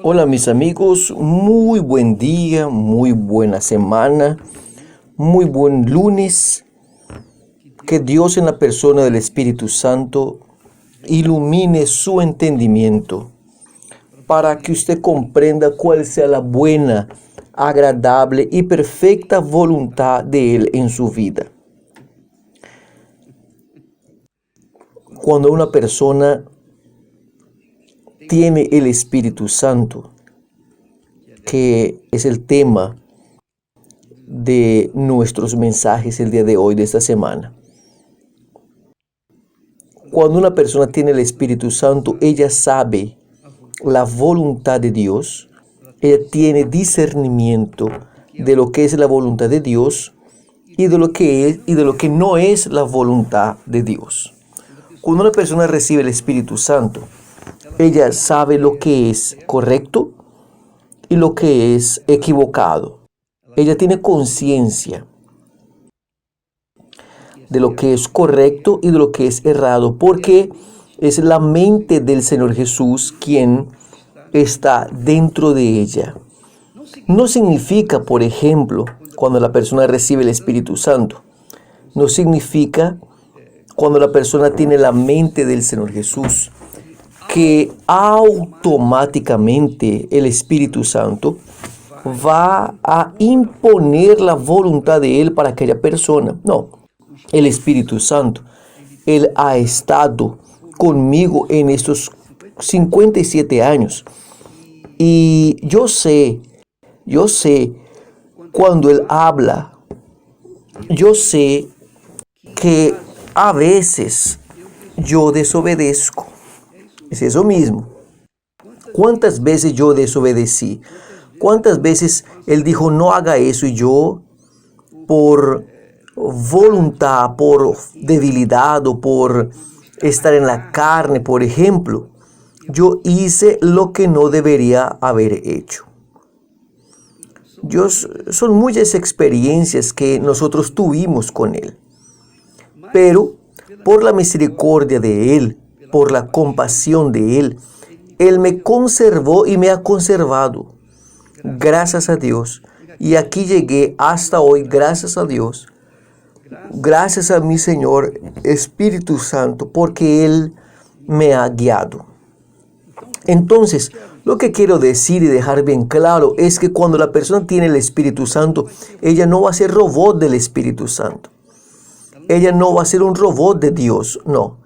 Hola mis amigos, muy buen día, muy buena semana, muy buen lunes. Que Dios en la persona del Espíritu Santo ilumine su entendimiento para que usted comprenda cuál sea la buena, agradable y perfecta voluntad de Él en su vida. Cuando una persona tiene el Espíritu Santo, que es el tema de nuestros mensajes el día de hoy, de esta semana. Cuando una persona tiene el Espíritu Santo, ella sabe la voluntad de Dios, ella tiene discernimiento de lo que es la voluntad de Dios y de lo que es y de lo que no es la voluntad de Dios. Cuando una persona recibe el Espíritu Santo, ella sabe lo que es correcto y lo que es equivocado. Ella tiene conciencia de lo que es correcto y de lo que es errado, porque es la mente del Señor Jesús quien está dentro de ella. No significa, por ejemplo, cuando la persona recibe el Espíritu Santo, no significa cuando la persona tiene la mente del Señor Jesús, que automáticamente el Espíritu Santo va a imponer la voluntad de Él para aquella persona. No, el Espíritu Santo, Él ha estado conmigo en estos 57 años. Y yo sé cuando Él habla, yo sé que a veces yo desobedezco. Es eso mismo. ¿Cuántas veces yo desobedecí? ¿Cuántas veces Él dijo no haga eso y yo por voluntad, por debilidad o por estar en la carne, por ejemplo, yo hice lo que no debería haber hecho? Son muchas experiencias que nosotros tuvimos con Él, pero por la misericordia de Él, por la compasión de Él, Él me conservó y me ha conservado. Gracias a Dios. Y aquí llegué hasta hoy, gracias a Dios. Gracias a mi Señor Espíritu Santo, porque Él me ha guiado. Entonces, lo que quiero decir y dejar bien claro es que cuando la persona tiene el Espíritu Santo, ella no va a ser robot del Espíritu Santo. Ella no va a ser un robot de Dios, no.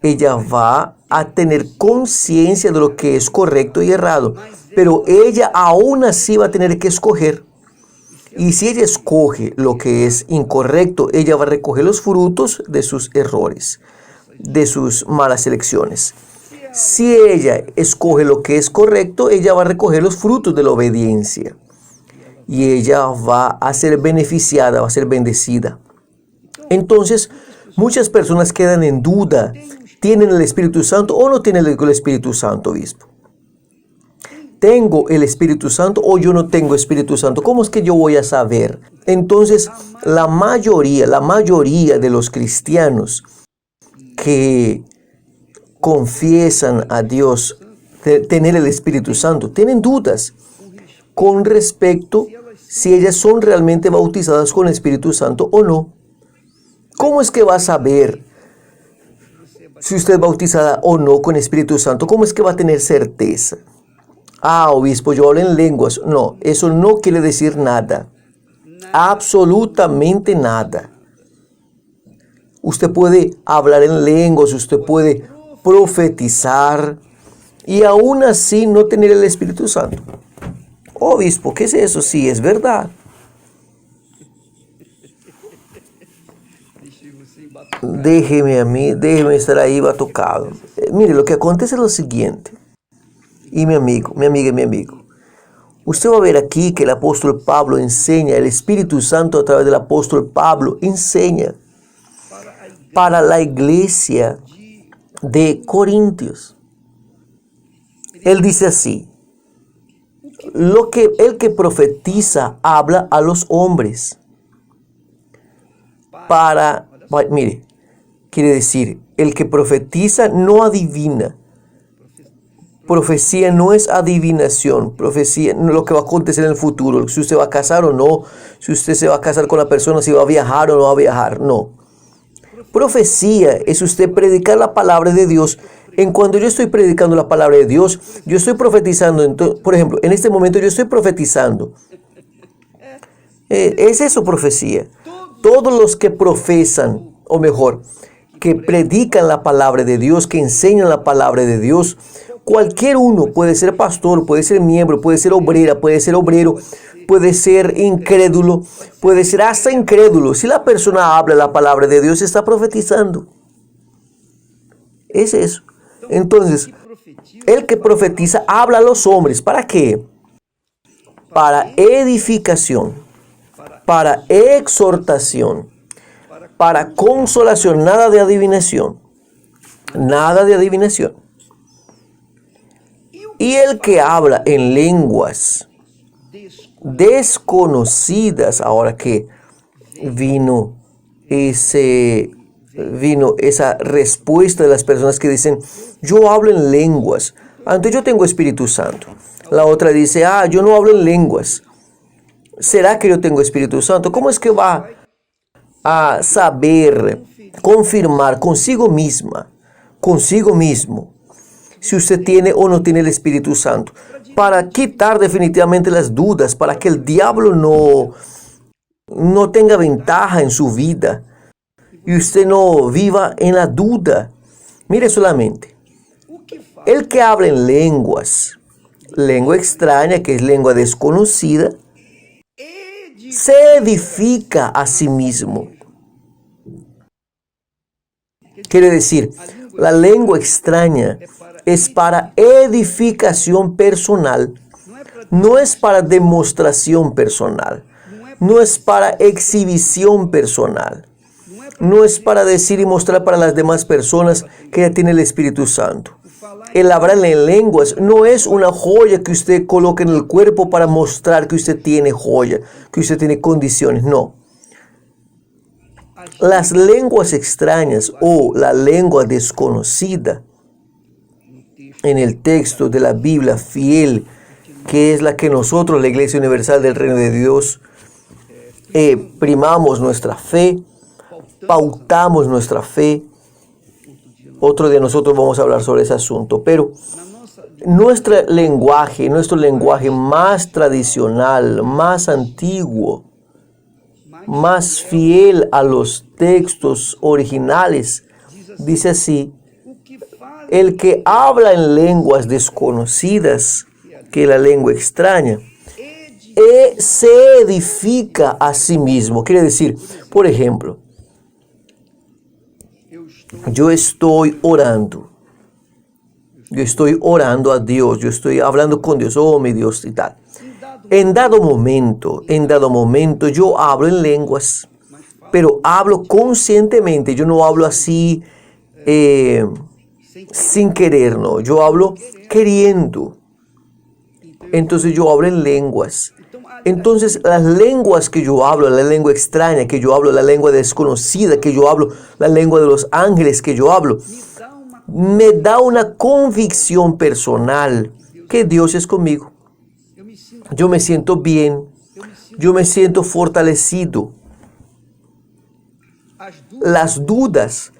Ella va a tener conciencia de lo que es correcto y errado, pero ella aún así va a tener que escoger. Y si ella escoge lo que es incorrecto, ella va a recoger los frutos de sus errores, de sus malas elecciones. Si ella escoge lo que es correcto, ella va a recoger los frutos de la obediencia. Y ella va a ser beneficiada, va a ser bendecida. Entonces, muchas personas quedan en duda. ¿Tienen el Espíritu Santo o no tienen el Espíritu Santo, obispo? ¿Tengo el Espíritu Santo o yo no tengo Espíritu Santo? ¿Cómo es que yo voy a saber? Entonces, la mayoría de los cristianos que confiesan a Dios tener el Espíritu Santo, tienen dudas con respecto si ellas son realmente bautizadas con el Espíritu Santo o no. ¿Cómo es que va a saber si usted es bautizada o no con Espíritu Santo? ¿Cómo es que va a tener certeza? Ah, obispo, yo hablo en lenguas. No, eso no quiere decir nada. Absolutamente nada. Usted puede hablar en lenguas, usted puede profetizar y aún así no tener el Espíritu Santo. Obispo, ¿qué es eso? Sí, es verdad. Déjeme estar ahí, va tocado. Mire, lo que acontece es lo siguiente. Y mi amigo, mi amiga y mi amigo, usted va a ver aquí que el apóstol Pablo enseña, el Espíritu Santo a través del apóstol Pablo enseña para la iglesia de Corintios. Él dice así: el que profetiza habla a los hombres mire, quiere decir, el que profetiza no adivina. Profecía no es adivinación. Profecía no es lo que va a acontecer en el futuro. Si usted va a casar o no. Si usted se va a casar con la persona. Si va a viajar o no va a viajar. No. Profecía es usted predicar la palabra de Dios. En cuando yo estoy predicando la palabra de Dios, yo estoy profetizando. Por ejemplo, en este momento yo estoy profetizando. Es eso profecía. Todos los que profesan, o mejor, que predican la palabra de Dios, que enseñan la palabra de Dios, cualquier uno puede ser pastor, puede ser miembro, puede ser obrera, puede ser obrero, puede ser incrédulo, puede ser hasta incrédulo. Si la persona habla la palabra de Dios, está profetizando. Es eso. Entonces, el que profetiza habla a los hombres. ¿Para qué? Para edificación, para exhortación, para consolación. Nada de adivinación. Nada de adivinación. Y el que habla en lenguas desconocidas, ahora que vino esa respuesta de las personas que dicen, yo hablo en lenguas, antes yo tengo Espíritu Santo. La otra dice, yo no hablo en lenguas. ¿Será que yo tengo Espíritu Santo? ¿Cómo es que va a saber confirmar consigo misma, consigo mismo, si usted tiene o no tiene el Espíritu Santo? Para quitar definitivamente las dudas, para que el diablo no tenga ventaja en su vida y usted no viva en la duda. Mire solamente, el que habla en lenguas, lengua extraña, que es lengua desconocida, se edifica a sí mismo. Quiere decir, la lengua extraña es para edificación personal, no es para demostración personal, no es para exhibición personal, no es para decir y mostrar para las demás personas que ya tiene el Espíritu Santo. El hablar en lenguas no es una joya que usted coloque en el cuerpo para mostrar que usted tiene joya, que usted tiene condiciones, no. Las lenguas extrañas o la lengua desconocida en el texto de la Biblia fiel, que es la que nosotros, la Iglesia Universal del Reino de Dios, primamos nuestra fe, pautamos nuestra fe. Otro día nosotros vamos a hablar sobre ese asunto, pero nuestro lenguaje más tradicional, más antiguo, más fiel a los textos originales, dice así: el que habla en lenguas desconocidas, que es la lengua extraña, se edifica a sí mismo. Quiere decir, por ejemplo, yo estoy orando a Dios, yo estoy hablando con Dios, oh mi Dios y tal. En dado momento, yo hablo en lenguas, pero hablo conscientemente, yo no hablo así sin querer, no, yo hablo queriendo. Entonces yo hablo en lenguas. Entonces las lenguas que yo hablo, la lengua extraña que yo hablo, la lengua desconocida que yo hablo, la lengua de los ángeles que yo hablo, me da una convicción personal que Dios es conmigo. Yo me siento bien, yo me siento fortalecido. Las dudas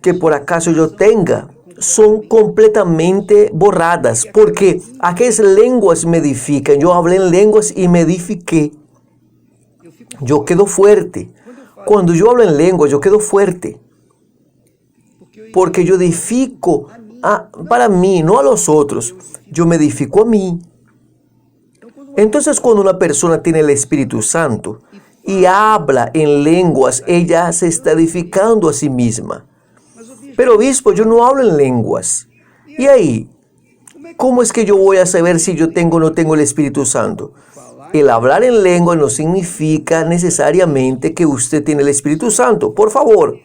que por acaso yo tenga son completamente borradas, porque aquellas lenguas me edifican. Yo hablé en lenguas y me edifiqué. Yo quedo fuerte. Cuando yo hablo en lenguas, yo quedo fuerte, porque yo edifico para mí, no a los otros. Yo me edifico a mí. Entonces, cuando una persona tiene el Espíritu Santo y habla en lenguas, ella se está edificando a sí misma. Pero obispo, yo no hablo en lenguas. ¿Y ahí? ¿Cómo es que yo voy a saber si yo tengo o no tengo el Espíritu Santo? El hablar en lengua no significa necesariamente que usted tiene el Espíritu Santo. Por favor,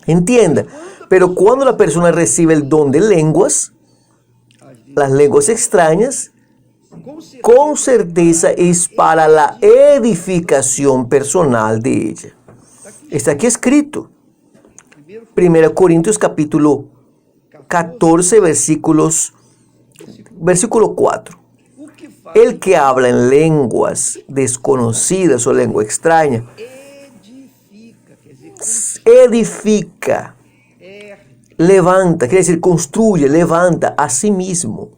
entienda. Pero cuando la persona recibe el don de lenguas, las lenguas extrañas, con certeza es para la edificación personal de ella. Está aquí escrito. 1 Corintios capítulo 14, versículo 4. El que habla en lenguas desconocidas o lengua extraña, edifica, levanta, quiere decir construye, levanta a sí mismo.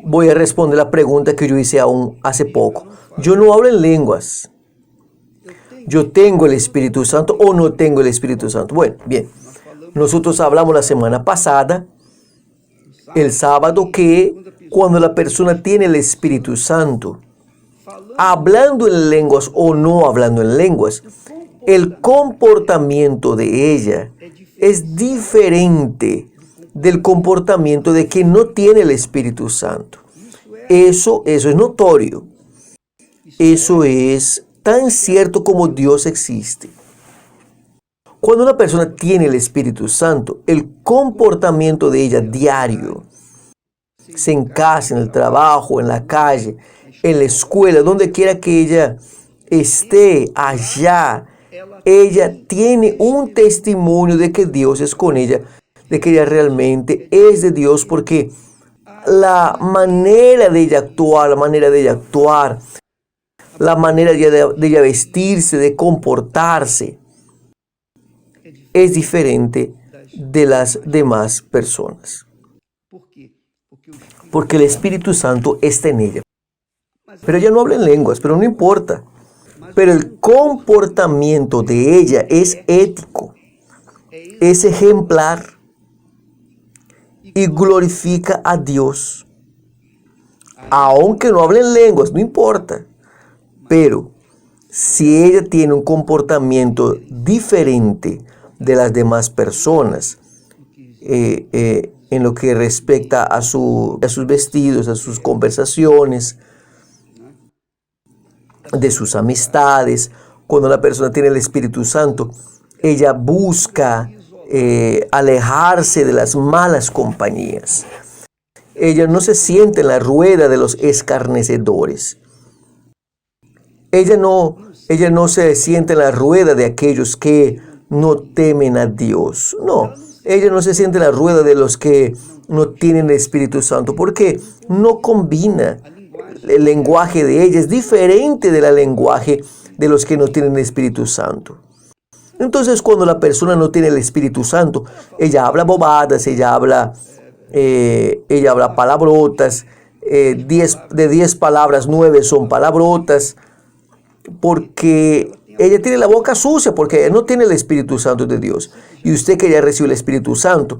Voy a responder la pregunta que yo hice hace poco. Yo no hablo en lenguas. ¿Yo tengo el Espíritu Santo o no tengo el Espíritu Santo? Bueno, bien. Nosotros hablamos la semana pasada, el sábado, que cuando la persona tiene el Espíritu Santo, hablando en lenguas o no hablando en lenguas, el comportamiento de ella es diferente del comportamiento de quien no tiene el Espíritu Santo. Eso es notorio. Eso es tan cierto como Dios existe. Cuando una persona tiene el Espíritu Santo, el comportamiento de ella diario, sea en casa, en el trabajo, en la calle, en la escuela, donde quiera que ella esté allá, ella tiene un testimonio de que Dios es con ella, de que ella realmente es de Dios, porque la manera de ella actuar, la manera de ella vestirse, de comportarse, es diferente de las demás personas. Porque el Espíritu Santo está en ella. Pero ella no habla en lenguas, pero no importa. Pero el comportamiento de ella es ético, es ejemplar y glorifica a Dios. Aunque no hable en lenguas, no importa. Pero si ella tiene un comportamiento diferente de las demás personas, en lo que respecta a sus vestidos, a sus conversaciones, de sus amistades, cuando la persona tiene el Espíritu Santo, ella busca alejarse de las malas compañías. Ella no se siente en la rueda de los escarnecedores. Ella no se siente en la rueda de aquellos que no temen a Dios. No, ella no se siente en la rueda de los que no tienen el Espíritu Santo, porque no combina. El lenguaje de ella es diferente del lenguaje de los que no tienen el Espíritu Santo. Entonces, cuando la persona no tiene el Espíritu Santo, ella habla bobadas, ella habla palabrotas, de 10 palabras, 9 son palabrotas, porque ella tiene la boca sucia, porque ella no tiene el Espíritu Santo de Dios. Y usted que ya recibe el Espíritu Santo,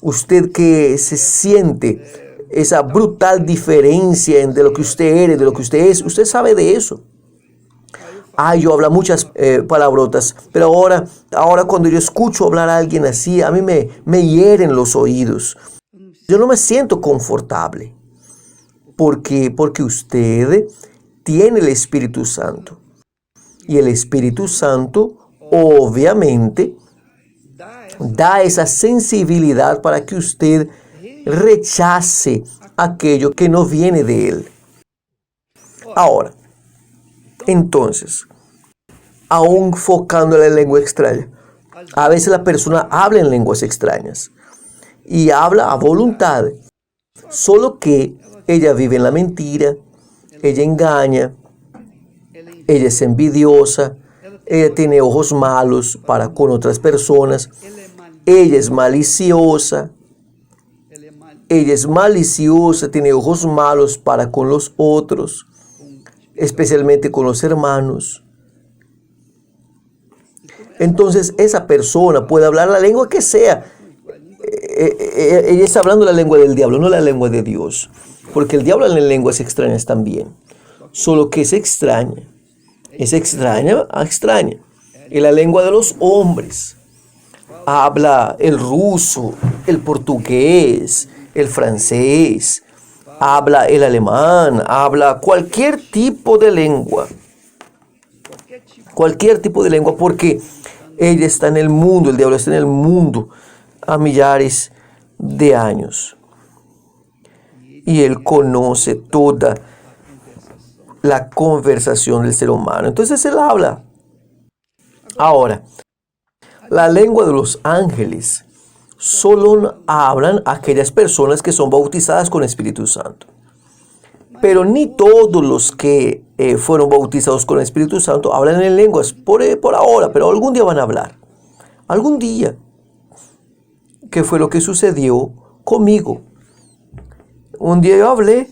usted que se siente esa brutal diferencia entre lo que usted eres, de lo que usted es, usted sabe de eso. Yo hablo muchas palabrotas, pero ahora cuando yo escucho hablar a alguien así, a mí me hieren los oídos. Yo no me siento confortable, porque usted tiene el Espíritu Santo. Y el Espíritu Santo, obviamente, da esa sensibilidad para que usted rechace aquello que no viene de Él. Ahora, entonces, aún focando en la lengua extraña, a veces la persona habla en lenguas extrañas y habla a voluntad, solo que ella vive en la mentira, ella engaña, ella es envidiosa, ella tiene ojos malos para con otras personas, ella es maliciosa, tiene ojos malos para con los otros, especialmente con los hermanos. Entonces esa persona puede hablar la lengua que sea. Ella está hablando la lengua del diablo, no la lengua de Dios. Porque el diablo habla en lenguas extrañas también. Solo que es extraña. Es extraña. En la lengua de los hombres. Habla el ruso, el portugués, el francés. Habla el alemán. Habla cualquier tipo de lengua. Porque ella está en el mundo, el diablo está en el mundo a millares de años. Y él conoce toda la conversación del ser humano. Entonces él habla. Ahora, la lengua de los ángeles solo hablan aquellas personas que son bautizadas con Espíritu Santo. Pero ni todos los que fueron bautizados con el Espíritu Santo hablan en lenguas por ahora, pero algún día van a hablar. Algún día. ¿Qué fue lo que sucedió conmigo? Un día yo hablé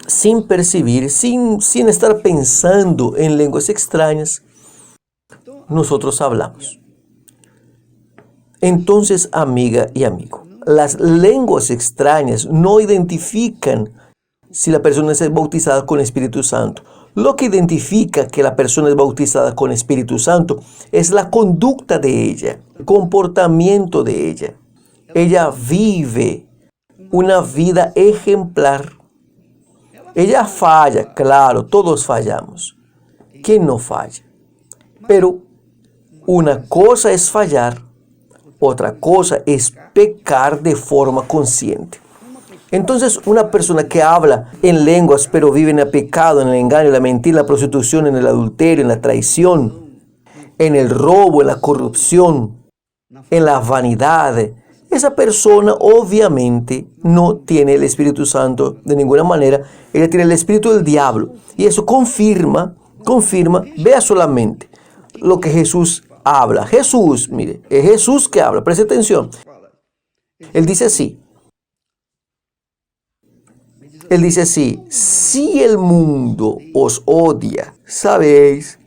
sin percibir, sin estar pensando en lenguas extrañas. Nosotros hablamos. Entonces, amiga y amigo, las lenguas extrañas no identifican si la persona es bautizada con Espíritu Santo. Lo que identifica que la persona es bautizada con Espíritu Santo es la conducta de ella, el comportamiento de ella. Ella vive una vida ejemplar. Ella falla, claro, todos fallamos. ¿Quién no falla? Pero una cosa es fallar, otra cosa es pecar de forma consciente. Entonces, una persona que habla en lenguas, pero vive en el pecado, en el engaño, en la mentira, en la prostitución, en el adulterio, en la traición, en el robo, en la corrupción, en la vanidad, esa persona obviamente no tiene el Espíritu Santo de ninguna manera. Ella tiene el espíritu del diablo. Y eso confirma, vea solamente lo que Jesús habla. Jesús, mire, es Jesús que habla, preste atención. Él dice así, si el mundo os odia, sabéis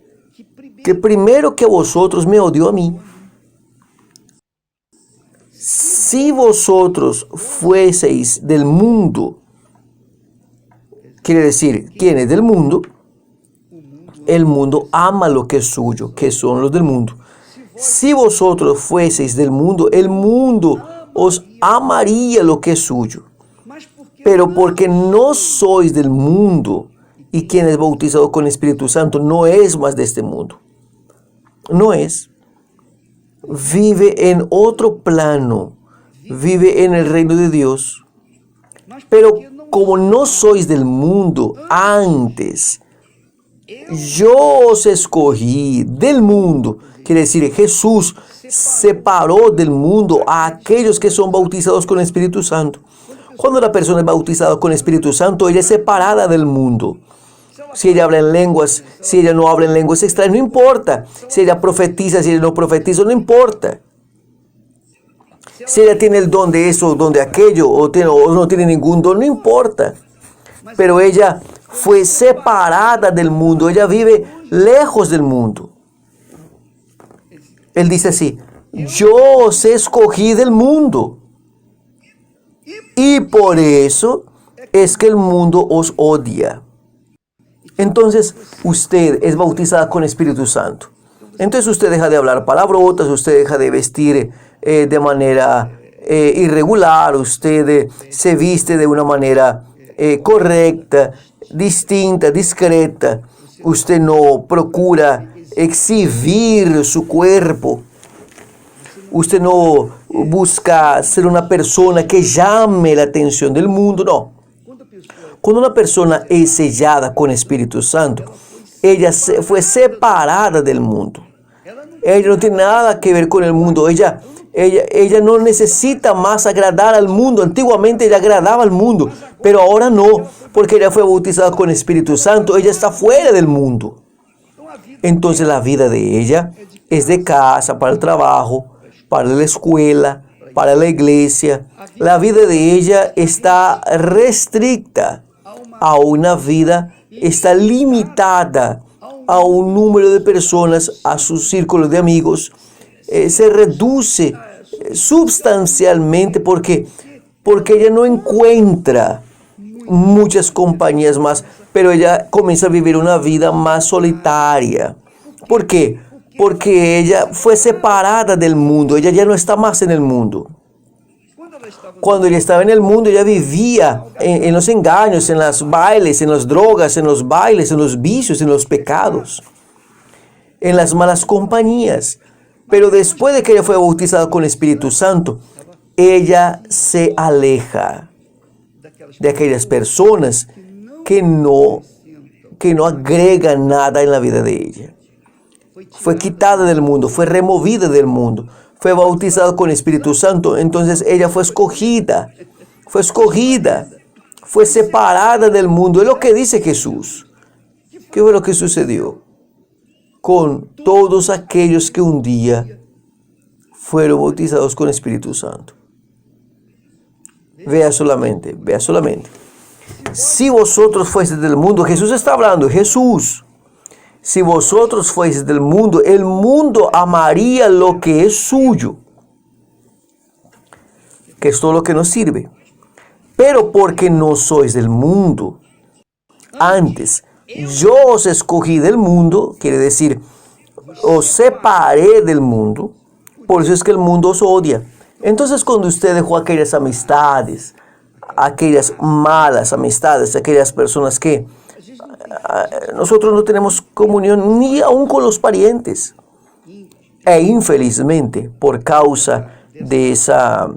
que primero que vosotros me odió a mí. Si vosotros fueseis del mundo, quiere decir, ¿quién es del mundo? El mundo ama lo que es suyo, que son los del mundo. Si vosotros fueseis del mundo, el mundo os amaría lo que es suyo. Pero porque no sois del mundo, y quien es bautizado con el Espíritu Santo no es más de este mundo. No es. Vive en otro plano, vive en el reino de Dios. Pero como no sois del mundo, antes yo os escogí del mundo. Quiere decir, Jesús separó del mundo a aquellos que son bautizados con el Espíritu Santo. Cuando la persona es bautizada con el Espíritu Santo, ella es separada del mundo. Si ella habla en lenguas, si ella no habla en lenguas extrañas, no importa. Si ella profetiza, si ella no profetiza, no importa. Si ella tiene el don de eso, don de aquello, o no tiene ningún don, no importa. Pero ella fue separada del mundo, ella vive lejos del mundo. Él dice así, yo os escogí del mundo. Y por eso es que el mundo os odia. Entonces, usted es bautizada con Espíritu Santo. Entonces, usted deja de hablar palabrotas, usted deja de vestir de manera irregular, usted se viste de una manera correcta, distinta, discreta. Usted no procura exhibir su cuerpo. Usted no busca ser una persona que llame la atención del mundo, no. Cuando una persona es sellada con Espíritu Santo, ella fue separada del mundo. Ella no tiene nada que ver con el mundo. Ella no necesita más agradar al mundo. Antiguamente ella agradaba al mundo, pero ahora no, porque ella fue bautizada con Espíritu Santo. Ella está fuera del mundo. Entonces la vida de ella es de casa, para el trabajo, para la escuela, para la iglesia. La vida de ella está restricta a una vida, está limitada a un número de personas, a su círculo de amigos. Se reduce sustancialmente porque ella no encuentra muchas compañías más, pero ella comienza a vivir una vida más solitaria. ¿Por qué? Porque ella fue separada del mundo, ella ya no está más en el mundo. Cuando ella estaba en el mundo, ella vivía en los engaños, en los bailes, en las drogas, en los bailes, en los vicios, en los pecados, en las malas compañías. Pero después de que ella fue bautizada con el Espíritu Santo, ella se aleja de aquellas personas que no agregan nada en la vida de ella. fue quitada del mundo, fue removida del mundo, fue bautizada con Espíritu Santo. Entonces ella fue escogida, fue separada del mundo. Es lo que dice Jesús. ¿Qué fue lo que sucedió con todos aquellos que un día fueron bautizados con Espíritu Santo? Vea solamente. Si vosotros fueseis del mundo, Jesús está hablando, Jesús. Si vosotros fueseis del mundo, el mundo amaría lo que es suyo, que es todo lo que nos sirve. Pero porque no sois del mundo, antes yo os escogí del mundo, quiere decir, os separé del mundo, por eso es que el mundo os odia. Entonces, cuando usted dejó aquellas amistades, aquellas malas amistades, aquellas personas que nosotros no tenemos comunión ni aún con los parientes, e infelizmente, por causa de esa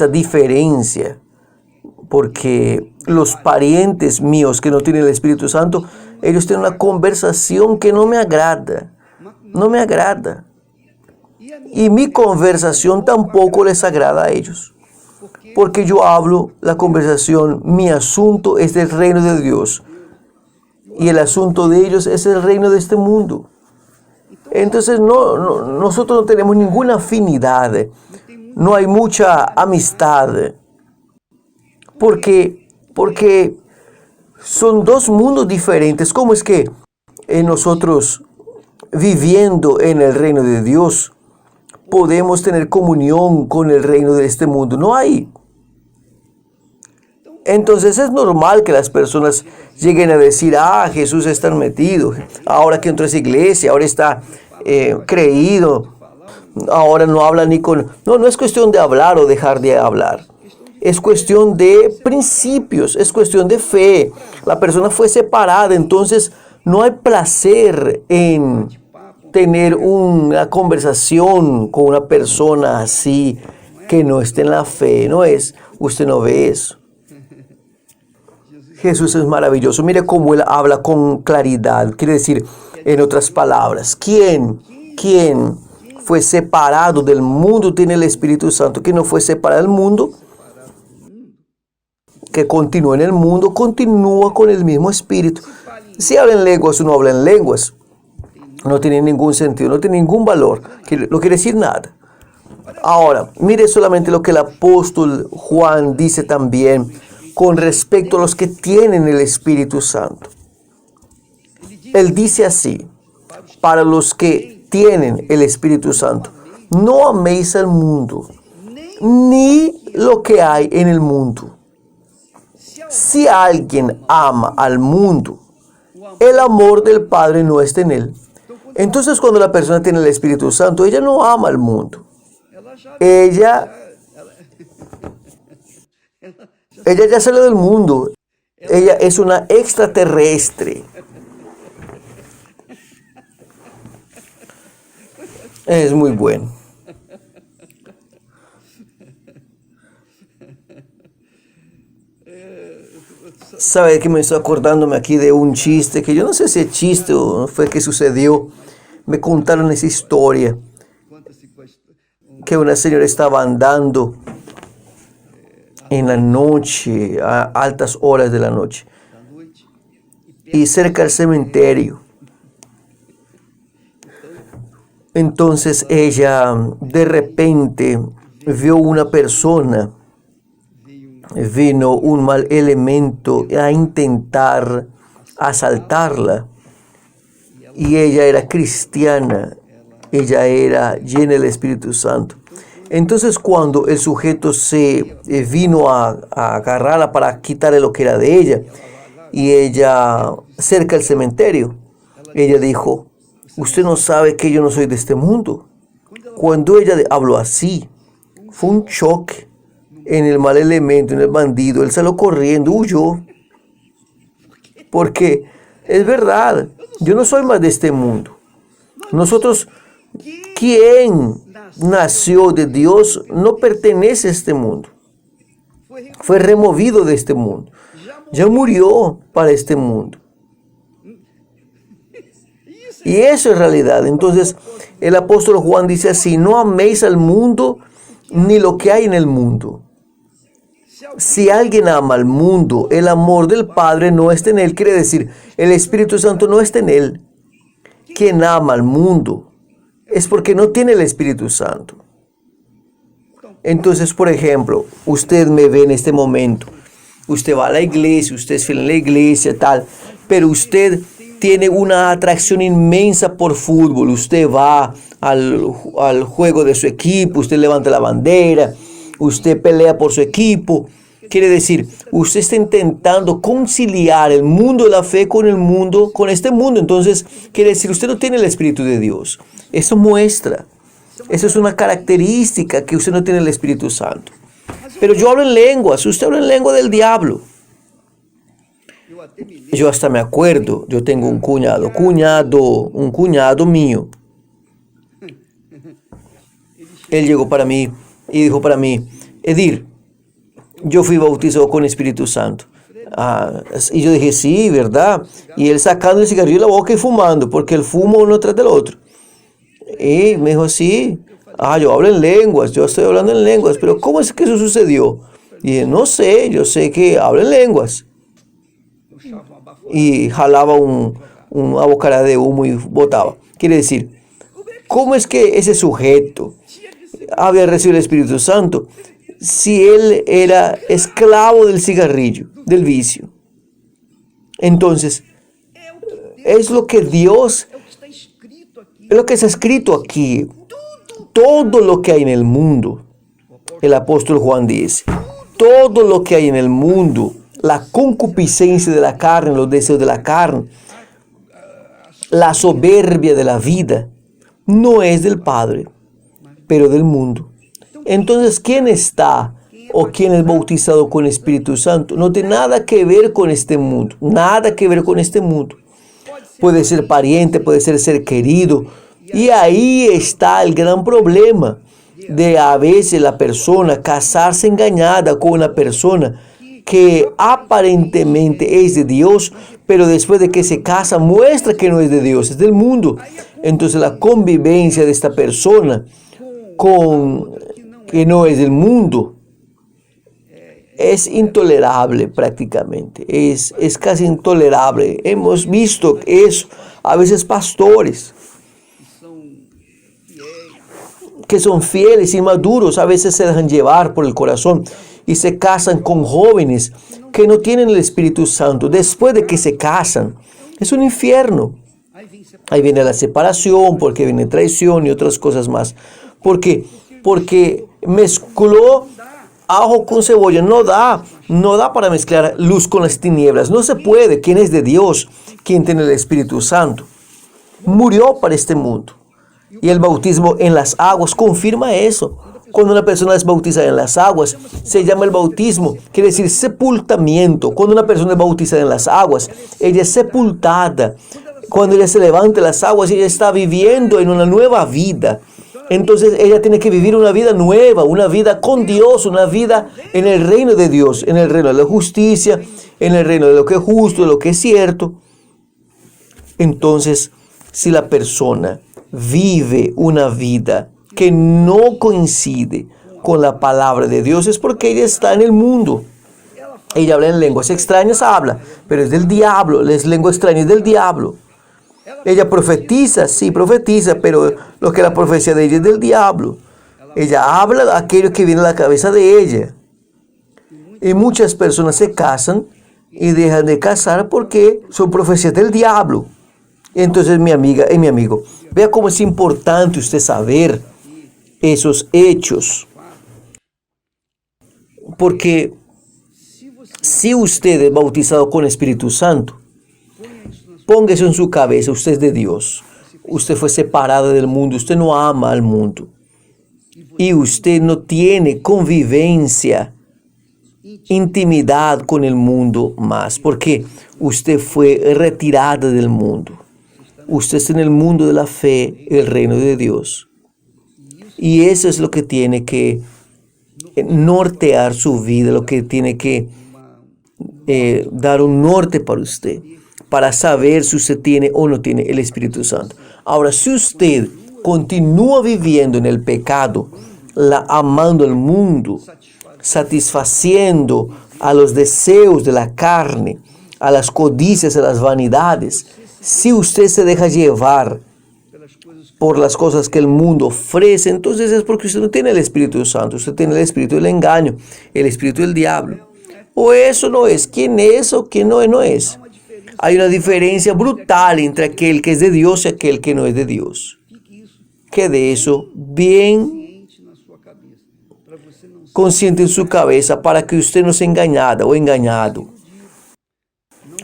diferencia, porque los parientes míos que no tienen el Espíritu Santo, ellos tienen una conversación que no me agrada. Y mi conversación tampoco les agrada a ellos. Porque yo hablo la conversación, mi asunto es del reino de Dios. Y el asunto de ellos es el reino de este mundo. Entonces nosotros no tenemos ninguna afinidad. No hay mucha amistad. Porque son dos mundos diferentes. ¿Cómo es que nosotros, viviendo en el reino de Dios, podemos tener comunión con el reino de este mundo? No hay. Entonces es normal que las personas lleguen a decir, Jesús está metido, ahora que entró a esa iglesia, ahora está creído, ahora no habla ni con... No es cuestión de hablar o dejar de hablar. Es cuestión de principios, es cuestión de fe. La persona fue separada, entonces no hay placer en tener una conversación con una persona así que no esté en la fe. Usted no ve eso. Jesús es maravilloso. Mire cómo Él habla con claridad. Quiere decir, en otras palabras, ¿quién fue separado del mundo tiene el Espíritu Santo? ¿Quién no fue separado del mundo? Que continúa en el mundo, continúa con el mismo Espíritu. Si habla en lenguas o no habla en lenguas, no tiene ningún sentido, no tiene ningún valor. No quiere decir nada. Ahora, mire solamente lo que el apóstol Juan dice también con respecto a los que tienen el Espíritu Santo. Él dice así, para los que tienen el Espíritu Santo, no améis al mundo, ni lo que hay en el mundo. Si alguien ama al mundo, el amor del Padre no está en él. Entonces, cuando la persona tiene el Espíritu Santo, ella no ama al mundo. Ella ya salió del mundo. Ella es una extraterrestre. Es muy bueno. ¿Sabe que me estoy acordándome aquí de un chiste? Que yo no sé si es chiste o fue que sucedió. Me contaron esa historia. Que una señora estaba andando en la noche, a altas horas de la noche, y cerca del cementerio. Entonces ella de repente vio una persona, vino un mal elemento a intentar asaltarla, y ella era cristiana, ella era llena del Espíritu Santo. Entonces cuando el sujeto se vino a agarrarla para quitarle lo que era de ella, y ella cerca del cementerio, ella dijo, usted no sabe que yo no soy de este mundo. Cuando ella habló así, fue un choque en el mal elemento, en el bandido. Él salió corriendo, huyó. Porque es verdad, yo no soy más de este mundo. Nosotros, quien nació de Dios, no pertenece a este mundo. Fue removido de este mundo. Ya murió para este mundo. Y eso es realidad. Entonces, el apóstol Juan dice así: no améis al mundo ni lo que hay en el mundo. Si alguien ama al mundo, el amor del Padre no está en él. Quiere decir, el Espíritu Santo no está en él. Quien ama al mundo es porque no tiene el Espíritu Santo. Entonces, por ejemplo, usted me ve en este momento. Usted va a la iglesia, usted es fiel en la iglesia, tal. Pero usted tiene una atracción inmensa por fútbol. Usted va al juego de su equipo, usted levanta la bandera, usted pelea por su equipo. Quiere decir, usted está intentando conciliar el mundo de la fe con el mundo, con este mundo. Entonces, quiere decir, usted no tiene el Espíritu de Dios. Eso muestra. Eso es una característica que usted no tiene el Espíritu Santo. Pero yo hablo en lenguas, usted habla en lengua del diablo. Yo hasta me acuerdo, yo tengo un cuñado mío. Él llegó para mí y dijo para mí: Edir, yo fui bautizado con Espíritu Santo. Y yo dije: sí, ¿verdad? Y él sacando el cigarrillo de la boca y fumando, porque el fumo uno tras del otro. Y me dijo: sí, yo hablo en lenguas, yo estoy hablando en lenguas, pero ¿cómo es que eso sucedió? Y dije: no sé, yo sé que hablo en lenguas. Y jalaba una bocara de humo y botaba. Quiere decir, ¿cómo es que ese sujeto había recibido el Espíritu Santo si él era esclavo del cigarrillo, del vicio? Entonces, es lo que Dios, es lo que está escrito aquí. Todo lo que hay en el mundo, el apóstol Juan dice, todo lo que hay en el mundo, la concupiscencia de la carne, los deseos de la carne, la soberbia de la vida, no es del Padre, pero del mundo. Entonces, ¿quién está o quién es bautizado con Espíritu Santo? No tiene nada que ver con este mundo, nada que ver con este mundo. Puede ser pariente, puede ser querido. Y ahí está el gran problema de a veces la persona casarse engañada con una persona que aparentemente es de Dios, pero después de que se casa muestra que no es de Dios, es del mundo. Entonces la convivencia de esta persona con que no es del mundo es intolerable prácticamente, es casi intolerable. Hemos visto eso, a veces pastores que son fieles y maduros, a veces se dejan llevar por el corazón y se casan con jóvenes que no tienen el Espíritu Santo. Después de que se casan, es un infierno. Ahí viene la separación, porque viene traición y otras cosas más. Porque mezcló ajo con cebolla. No da para mezclar luz con las tinieblas. No se puede. ¿Quién es de Dios? ¿Quién tiene el Espíritu Santo? Murió para este mundo. Y el bautismo en las aguas confirma eso. Cuando una persona es bautizada en las aguas, se llama el bautismo, quiere decir sepultamiento. Cuando una persona es bautizada en las aguas, ella es sepultada. Cuando ella se levanta de las aguas, ella está viviendo en una nueva vida. Entonces ella tiene que vivir una vida nueva, una vida con Dios, una vida en el reino de Dios, en el reino de la justicia, en el reino de lo que es justo, de lo que es cierto. Entonces, si la persona vive una vida que no coincide con la palabra de Dios, es porque ella está en el mundo. Ella habla en lenguas extrañas, pero es del diablo. Es lengua extraña, es del diablo. Ella profetiza, sí, profetiza, pero lo que la profecía de ella es del diablo. Ella habla aquello que viene a la cabeza de ella. Y muchas personas se casan y dejan de casar porque son profecías del diablo. Entonces, mi amiga y mi amigo, vea cómo es importante usted saber esos hechos. Porque si usted es bautizado con Espíritu Santo, ponga eso en su cabeza, usted es de Dios. Usted fue separado del mundo, usted no ama al mundo. Y usted no tiene convivencia, intimidad con el mundo más, porque usted fue retirada del mundo. Usted está en el mundo de la fe, el reino de Dios. Y eso es lo que tiene que nortear su vida, lo que tiene que dar un norte para usted. para saber si usted tiene o no tiene el Espíritu Santo. Ahora, si usted continúa viviendo en el pecado, amando al mundo, satisfaciendo a los deseos de la carne, a las codicias, a las vanidades, si usted se deja llevar por las cosas que el mundo ofrece, entonces es porque usted no tiene el Espíritu Santo, usted tiene el espíritu del engaño, el espíritu del diablo. O eso no es, quién es o quién no es. Hay una diferencia brutal entre aquel que es de Dios y aquel que no es de Dios. Quede eso bien consciente en su cabeza para que usted no sea engañada o engañado.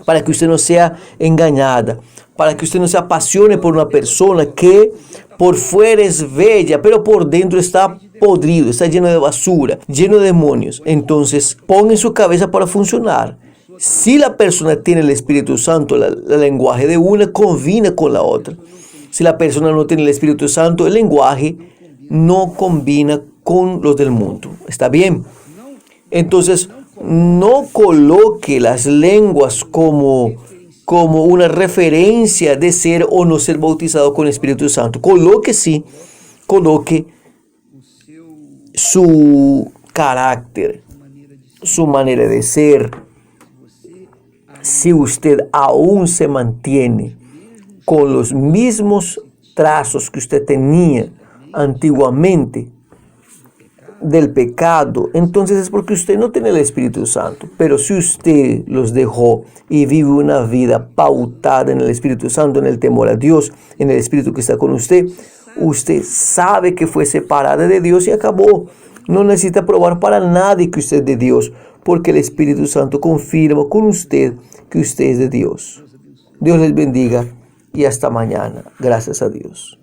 Para que usted no sea engañada. Para que usted no se apasione por una persona que por fuera es bella, pero por dentro está podrido, está lleno de basura, lleno de demonios. Entonces, ponga en su cabeza para funcionar. Si la persona tiene el Espíritu Santo, el lenguaje de una combina con la otra. Si la persona no tiene el Espíritu Santo, el lenguaje no combina con los del mundo. ¿Está bien? Entonces, no coloque las lenguas como una referencia de ser o no ser bautizado con el Espíritu Santo. Coloque su carácter, su manera de ser. Si usted aún se mantiene con los mismos trazos que usted tenía antiguamente del pecado, entonces es porque usted no tiene el Espíritu Santo. Pero si usted los dejó y vive una vida pautada en el Espíritu Santo, en el temor a Dios, en el Espíritu que está con usted, usted sabe que fue separada de Dios y acabó. No necesita probar para nadie que usted es de Dios, porque el Espíritu Santo confirma con usted que usted es de Dios. Dios les bendiga y hasta mañana. Gracias a Dios.